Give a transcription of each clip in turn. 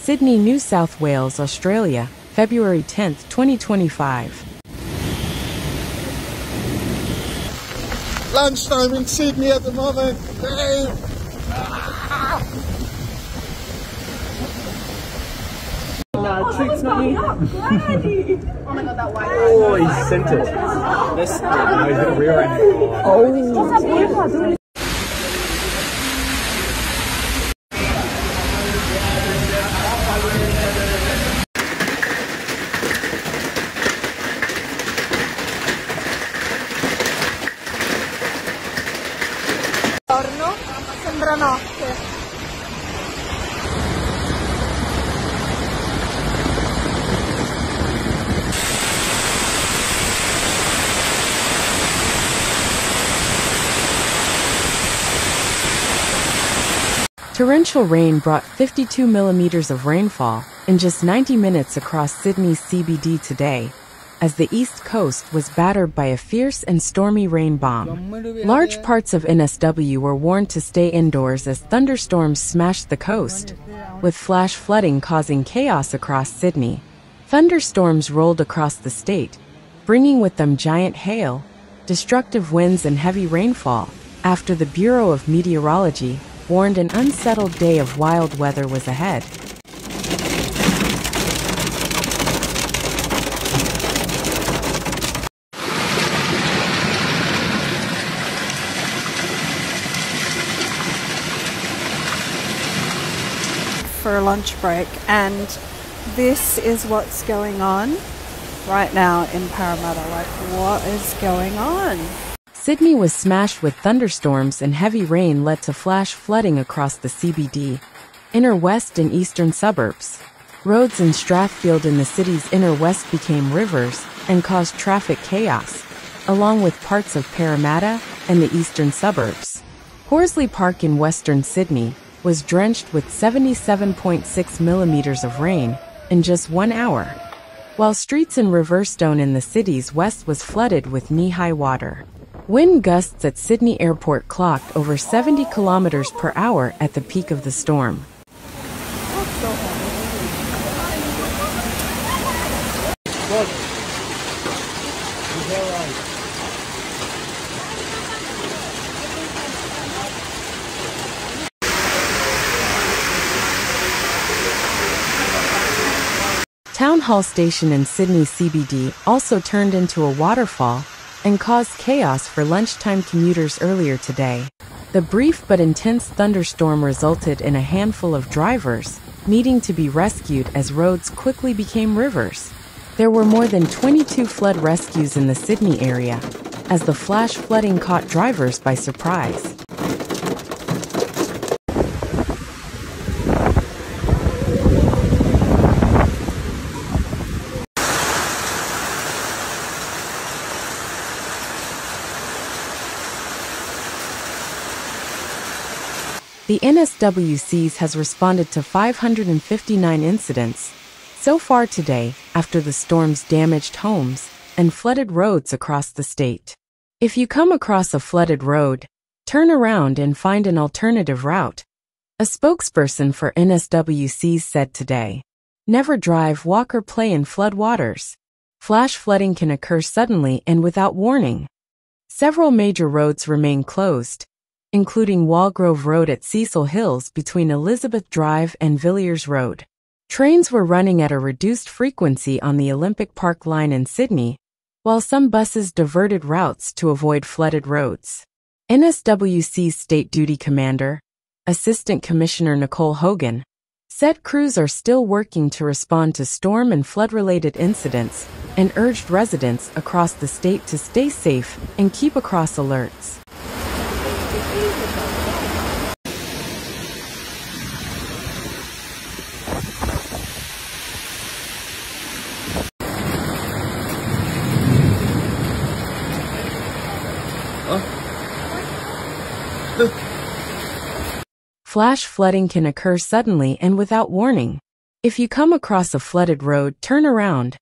Sydney, New South Wales, Australia, February 10, 2025. Lunchtime in Sydney at the moment. No, Trick's not here. Oh my god, that white. Oh, he sent it. This, no, he's got a rear end. Oh. Giorno, sembra notte. Torrential rain brought 52 millimeters of rainfall in just 90 minutes across Sydney's CBD today, as the east coast was battered by a fierce and stormy rain bomb. Large parts of NSW were warned to stay indoors as thunderstorms smashed the coast, with flash flooding causing chaos across Sydney. Thunderstorms rolled across the state, bringing with them giant hail, destructive winds and heavy rainfall, after the Bureau of Meteorology warned an unsettled day of wild weather was ahead. For a lunch break, and this is what's going on right now in Parramatta. Like, what is going on? Sydney was smashed with thunderstorms, and heavy rain led to flash flooding across the CBD, inner west and eastern suburbs. Roads in Strathfield in the city's inner west became rivers and caused traffic chaos, along with parts of Parramatta and the eastern suburbs. Horsley Park in western Sydney was drenched with 77.6 millimeters of rain in just 1 hour, while streets in Riverstone in the city's west was flooded with knee-high water. Wind gusts at Sydney Airport clocked over 70 kilometers per hour at the peak of the storm. Town Hall Station in Sydney CBD also turned into a waterfall and caused chaos for lunchtime commuters earlier today. The brief but intense thunderstorm resulted in a handful of drivers needing to be rescued as roads quickly became rivers. There were more than 22 flood rescues in the Sydney area, as the flash flooding caught drivers by surprise. The NSW has responded to 559 incidents so far today after the storms damaged homes and flooded roads across the state. If you come across a flooded road, turn around and find an alternative route, a spokesperson for NSW said today. Never drive, walk or play in flood waters. Flash flooding can occur suddenly and without warning. Several major roads remain closed, including Walgrove Road at Cecil Hills between Elizabeth Drive and Villiers Road. Trains were running at a reduced frequency on the Olympic Park line in Sydney, while some buses diverted routes to avoid flooded roads. NSW State Duty Commander, Assistant Commissioner Nicole Hogan, said crews are still working to respond to storm and flood-related incidents and urged residents across the state to stay safe and keep across alerts. Flash flooding can occur suddenly and without warning. If you come across a flooded road, turn around.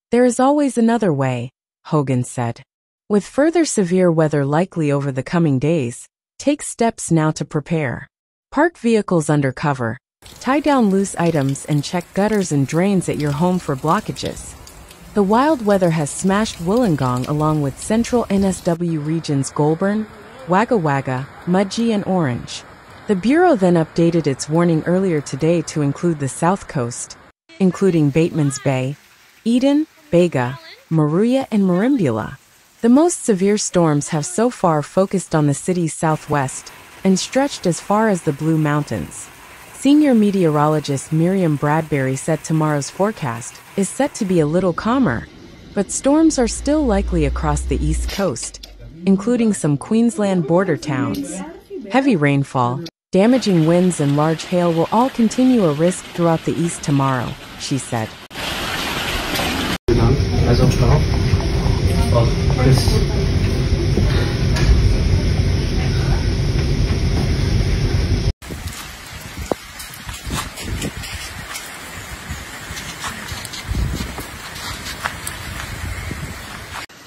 There is always another way, Hogan said. With further severe weather likely over the coming days, take steps now to prepare. Park vehicles under cover, Tie down loose items and check gutters and drains at your home for blockages. The wild weather has smashed Wollongong along with central NSW regions Goulburn, Wagga Wagga, Mudgee and Orange. The Bureau then updated its warning earlier today to include the south coast, including Bateman's Bay, Eden, Bega, Moruya and Merimbula. The most severe storms have so far focused on the city's southwest and stretched as far as the Blue Mountains. Senior meteorologist Miriam Bradbury said tomorrow's forecast is set to be a little calmer, but storms are still likely across the east coast, including some Queensland border towns. Heavy rainfall, damaging winds and large hail will all continue a risk throughout the east tomorrow, she said. As of now, Chris.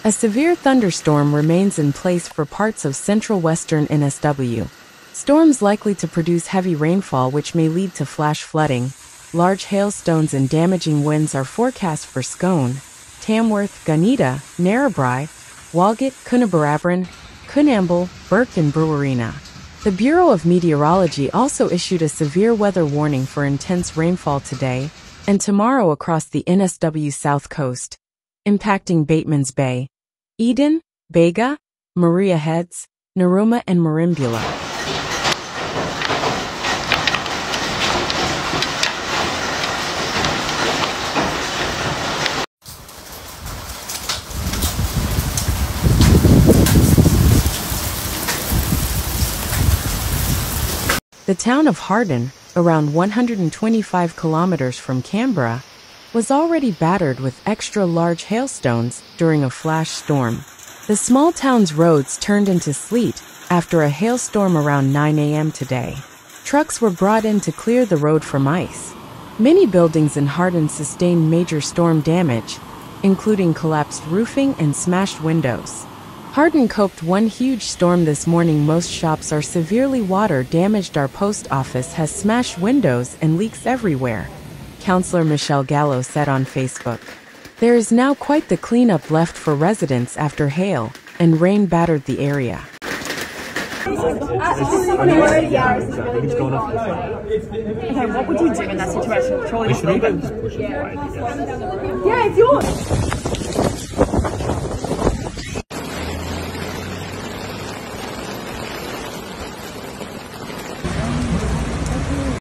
A severe thunderstorm remains in place for parts of central western NSW. Storms likely to produce heavy rainfall which may lead to flash flooding. Large hailstones and damaging winds are forecast for Scone, Tamworth, Gunnedah, Narrabri, Walgett, Coonabarabran, Coonamble, Burke and Brewarrina. The Bureau of Meteorology also issued a severe weather warning for intense rainfall today and tomorrow across the NSW south coast, impacting Bateman's Bay, Eden, Bega, Maria Heads, Narooma and Merimbula. The town of Hardin, around 125 kilometers from Canberra, was already battered with extra-large hailstones during a flash storm. The small town's roads turned into sleet after a hailstorm around 9 a.m. today. Trucks were brought in to clear the road from ice. Many buildings in Hardin sustained major storm damage, including collapsed roofing and smashed windows. Hardin coped one huge storm this morning. Most shops are severely water-damaged. Our post office has smashed windows and leaks everywhere, Councillor Michelle Gallo said on Facebook. There is now quite the cleanup left for residents after hail and rain battered the area. Okay, what would you do in that situation? Surely just leave it. Yeah, it's yours.